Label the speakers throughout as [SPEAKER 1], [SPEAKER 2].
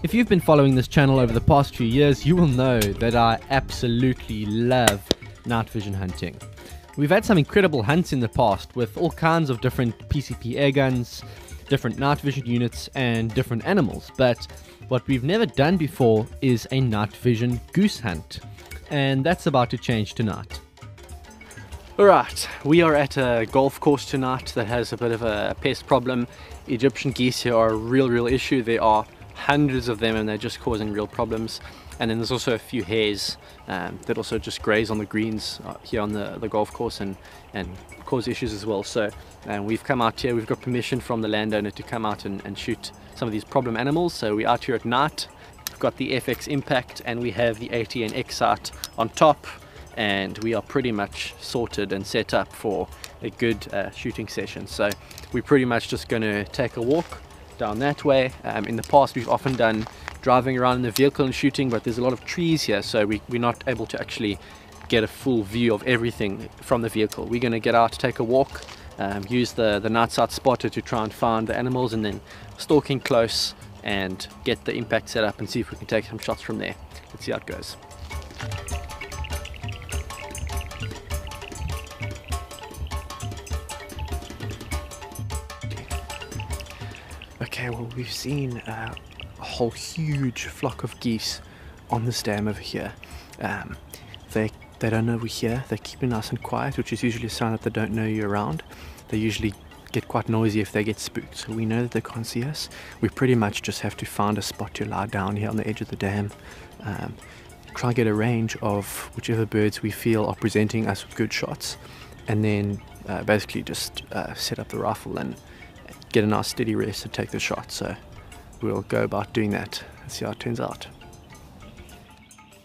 [SPEAKER 1] If you've been following this channel over the past few years, you will know that I absolutely love night vision hunting. We've had some incredible hunts in the past with all kinds of different PCP air guns, different night vision units and different animals, but what we've never done before is a night vision goose hunt, and that's about to change tonight. Alright, we are at a golf course tonight that has a bit of a pest problem. Egyptian geese here are a real issue. There are hundreds of them and they're just causing real problems. And then there's also a few hares that also just graze on the greens here on the golf course and cause issues as well. So we've come out here, we've got permission from the landowner to come out and shoot some of these problem animals. So we're out here at night. We've got the FX Impact and we have the ATN Excite on top, and we are pretty much sorted and set up for a good shooting session. So we're pretty much just going to take a walk down that way. In the past we've often done driving around in the vehicle and shooting, but there's a lot of trees here, so we're not able to actually get a full view of everything from the vehicle. We're going to get out, take a walk, use the night sight spotter to try and find the animals, and then stalking close and get the impact set up and see if we can take some shots from there. Let's see how it goes. Okay, well, we've seen a whole huge flock of geese on this dam over here. They don't know we're here. They keep it nice and quiet, which is usually a sign that they don't know you're around. They usually get quite noisy if they get spooked, so we know that they can't see us. We pretty much just have to find a spot to lie down here on the edge of the dam, try and get a range of whichever birds we feel are presenting us with good shots, and then basically just set up the rifle and get a nice steady rest and take the shot. So we'll go about doing that and see how it turns out.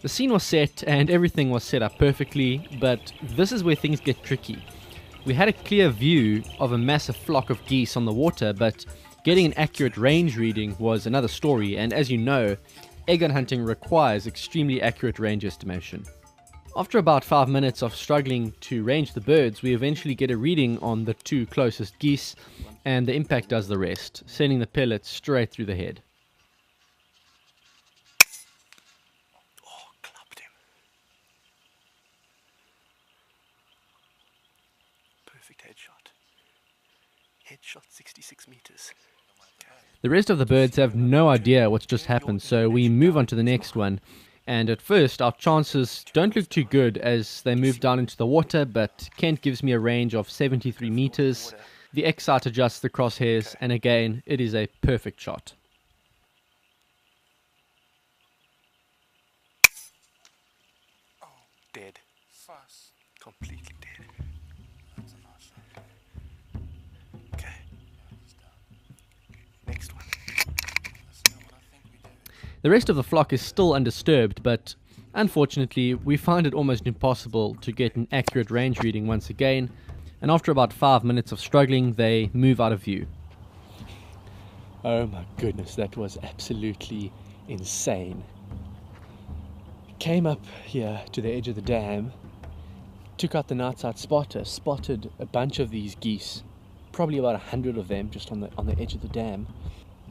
[SPEAKER 1] The scene was set and everything was set up perfectly, but this is where things get tricky. We had a clear view of a massive flock of geese on the water, but getting an accurate range reading was another story, and as you know, airgun hunting requires extremely accurate range estimation. After about 5 minutes of struggling to range the birds, we eventually get a reading on the two closest geese, and the impact does the rest, sending the pellet straight through the head.
[SPEAKER 2] Oh, clubbed him. Perfect headshot. Headshot 66 meters.
[SPEAKER 1] The rest of the birds have no idea what's just happened, so we move on to the next one. And at first, our chances don't look too good as they move down into the water, but Kent gives me a range of 73 meters. The Excite adjusts the crosshairs, and again, it is a perfect shot.
[SPEAKER 2] Oh, dead. Fast. Completely dead. That's a nice one. Okay. Next one.
[SPEAKER 1] The rest of the flock is still undisturbed, but unfortunately, we find it almost impossible to get an accurate range reading once again. And after about 5 minutes of struggling, they move out of view. Oh my goodness, that was absolutely insane. Came up here to the edge of the dam, took out the night sight spotter, spotted a bunch of these geese, probably about 100 of them just on the edge of the dam.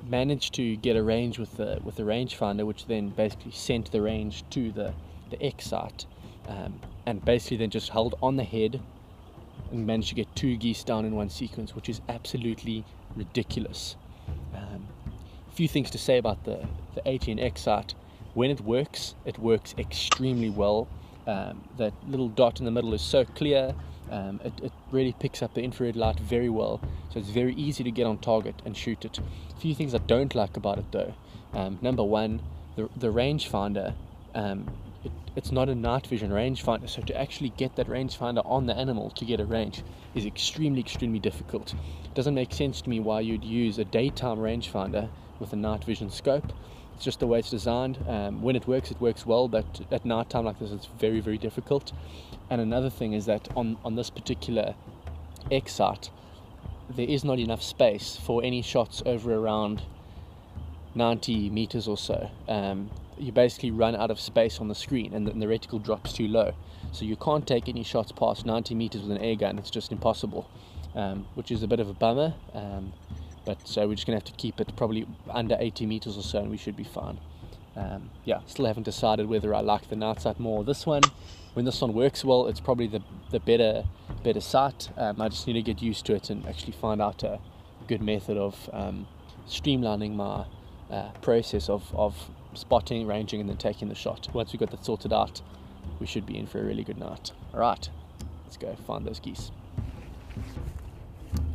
[SPEAKER 1] Managed to get a range with the rangefinder, which then basically sent the range to the Excite, and basically then just held on the head and managed to get 2 geese down in one sequence, which is absolutely ridiculous. A few things to say about the ATN Excite. When it works extremely well. That little dot in the middle is so clear. It really picks up the infrared light very well, so it's very easy to get on target and shoot it. A few things I don't like about it though. Number one, the rangefinder. It's not a night vision rangefinder, so to actually get that rangefinder on the animal to get a range is extremely difficult. It doesn't make sense to me why you'd use a daytime rangefinder with a night vision scope. It's just the way it's designed. When it works well, but at night time like this it's very difficult. And another thing is that on this particular Excite, there is not enough space for any shots over around 90 meters or so. You basically run out of space on the screen, and the reticle drops too low, so you can't take any shots past 90 meters with an air gun. It's just impossible, which is a bit of a bummer. but so we're just gonna have to keep it probably under 80 meters or so, and we should be fine. Yeah, still haven't decided whether I like the night sight more or this one. When this one works well, it's probably the better sight. I just need to get used to it and actually find out a good method of streamlining my process of spotting, ranging, and then taking the shot. Once we've got that sorted out, we should be in for a really good night. All right, let's go find those geese.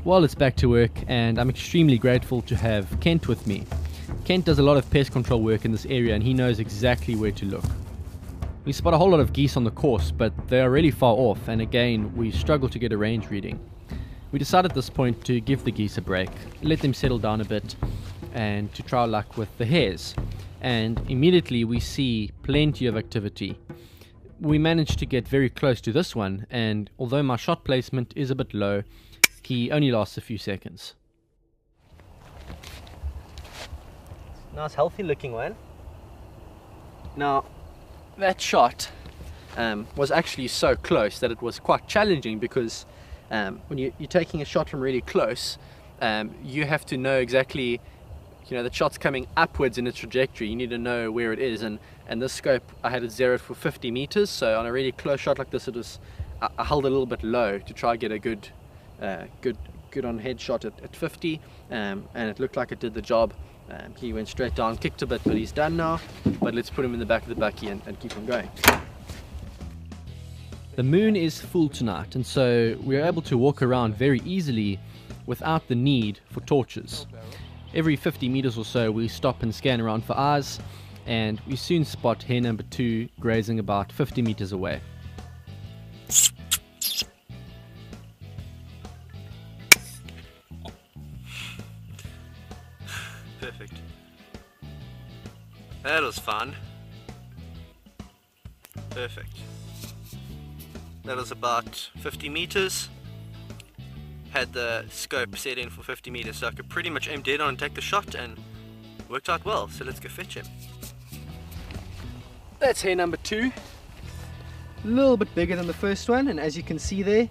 [SPEAKER 1] Well, it's back to work, and I'm extremely grateful to have Kent with me. Kent does a lot of pest control work in this area, and he knows exactly where to look. We spot a whole lot of geese on the course, but they are really far off, and again, we struggle to get a range reading. We decided at this point to give the geese a break, let them settle down a bit, and to try our luck with the hares. And immediately we see plenty of activity. We managed to get very close to this one, and although my shot placement is a bit low, he only lasts a few seconds. Nice healthy looking one. Now that shot was actually so close that it was quite challenging, because when you're taking a shot from really close, you have to know exactly, the shot's coming upwards in its trajectory. You need to know where it is, and this scope I had it zeroed for 50 meters, so on a really close shot like this, I held it a little bit low to try and get a good on head shot at 50, and it looked like it did the job. He went straight down, kicked a bit, but he's done now. But let's put him in the back of the bucky and keep on going. The moon is full tonight, and so we are able to walk around very easily without the need for torches. Every 50 meters or so we stop and scan around for eyes, and we soon spot hare number 2 grazing about 50 meters away.
[SPEAKER 2] Perfect. That was fun. Perfect. That was about 50 meters. Had the scope set in for 50 meters, so I could pretty much aim dead on and take the shot, and worked out well. So let's go fetch him. That's hare number 2. A little bit bigger than the first one, and as you can see there,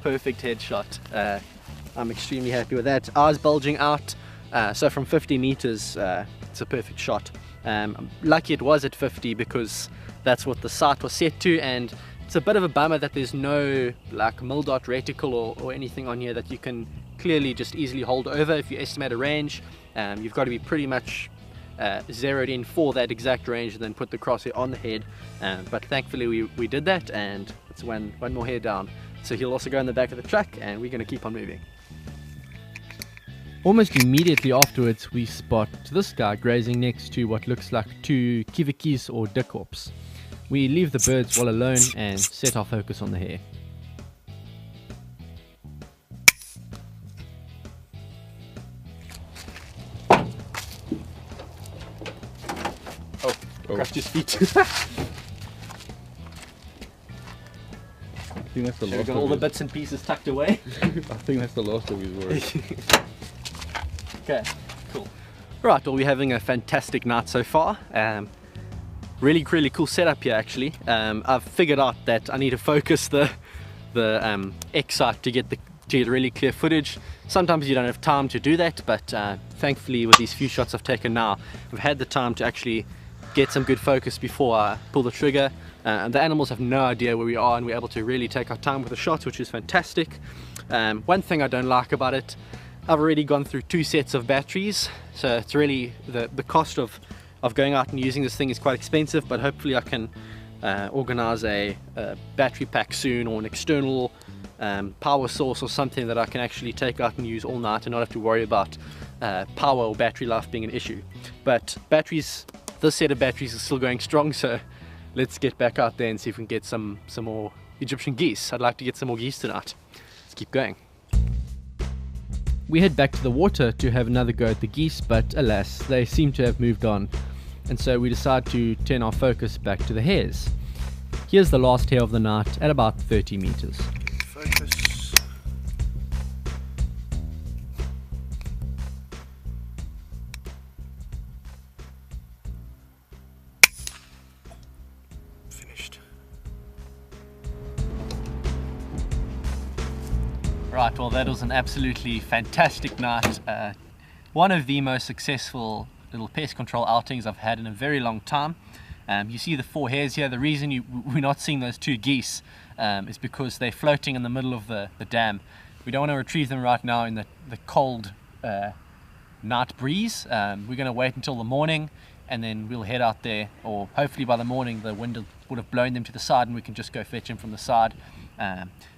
[SPEAKER 2] perfect headshot. I'm extremely happy with that. Eyes bulging out. So from 50 meters, it's a perfect shot. I'm lucky it was at 50, because that's what the sight was set to, and it's a bit of a bummer that there's no like mil dot reticle or anything on here that you can clearly just easily hold over if you estimate a range. You've got to be pretty much zeroed in for that exact range and then put the crosshair on the head. But thankfully we did that, and it's one more hair down. So he'll also go in the back of the truck, and we're going to keep on moving. Almost immediately afterwards, we spot this guy grazing next to what looks like 2 kievertjies or dikhops. We leave the birds well alone and set our focus on the hare. Oh, crushed his feet.
[SPEAKER 3] I think that's the last.
[SPEAKER 1] Got all the bits and pieces tucked away.
[SPEAKER 3] I think that's the last of his work.
[SPEAKER 1] Okay, cool. Right, well, we're having a fantastic night so far. Really cool setup here actually. I've figured out that I need to focus the X sight to get really clear footage. Sometimes you don't have time to do that, but thankfully with these few shots I've taken now, I've had the time to actually get some good focus before I pull the trigger. And the animals have no idea where we are, and we're able to really take our time with the shots, which is fantastic. One thing I don't like about it, I've already gone through 2 sets of batteries, so it's really the cost of going out and using this thing is quite expensive, but hopefully I can organize a battery pack soon, or an external power source or something that I can actually take out and use all night and not have to worry about power or battery life being an issue. But batteries, this set of batteries is still going strong, so let's get back out there and see if we can get some more Egyptian geese. I'd like to get some more geese tonight. Let's keep going. We head back to the water to have another go at the geese, but alas, they seem to have moved on, and so we decide to turn our focus back to the hares. Here's the last hare of the night at about 30 meters.
[SPEAKER 2] Focus. Finished.
[SPEAKER 1] Right, well that was an absolutely fantastic night. One of the most successful little pest control outings I've had in a very long time. You see the 4 hares here. The reason we're not seeing those 2 geese is because they're floating in the middle of the dam. We don't want to retrieve them right now in the cold night breeze. We're going to wait until the morning and then we'll head out there, or hopefully by the morning the wind would have blown them to the side and we can just go fetch them from the side.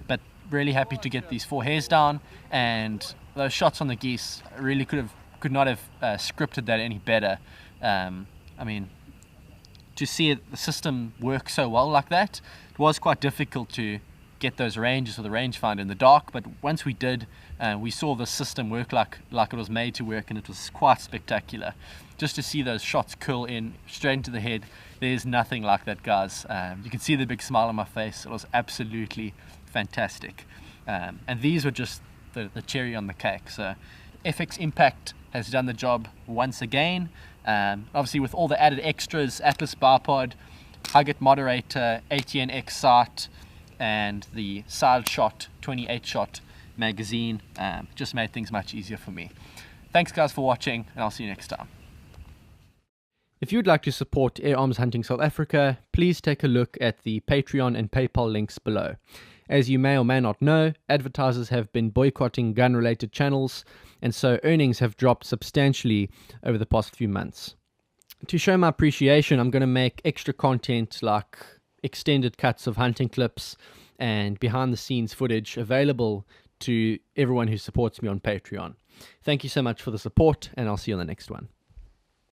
[SPEAKER 1] But really happy to get these 4 hares down, and those shots on the geese really could not have scripted that any better. I mean, to see the system work so well like that, it was quite difficult to get those ranges with the rangefinder in the dark, but once we did, we saw the system work like it was made to work, and it was quite spectacular. Just to see those shots curl in straight into the head, there's nothing like that, guys. You can see the big smile on my face. It was absolutely fantastic, and these were just the cherry on the cake. So FX Impact has done the job once again. Obviously with all the added extras, Atlas Bipod, Hugget Moderator, ATN X sight, and the side shot 28 shot magazine, just made things much easier for me. Thanks guys for watching, and I'll see you next time. If you'd like to support Air Arms Hunting South Africa, please take a look at the Patreon and PayPal links below. As you may or may not know, advertisers have been boycotting gun-related channels, and so earnings have dropped substantially over the past few months. To show my appreciation, I'm going to make extra content like extended cuts of hunting clips and behind-the-scenes footage available to everyone who supports me on Patreon. Thank you so much for the support, and I'll see you on the next one.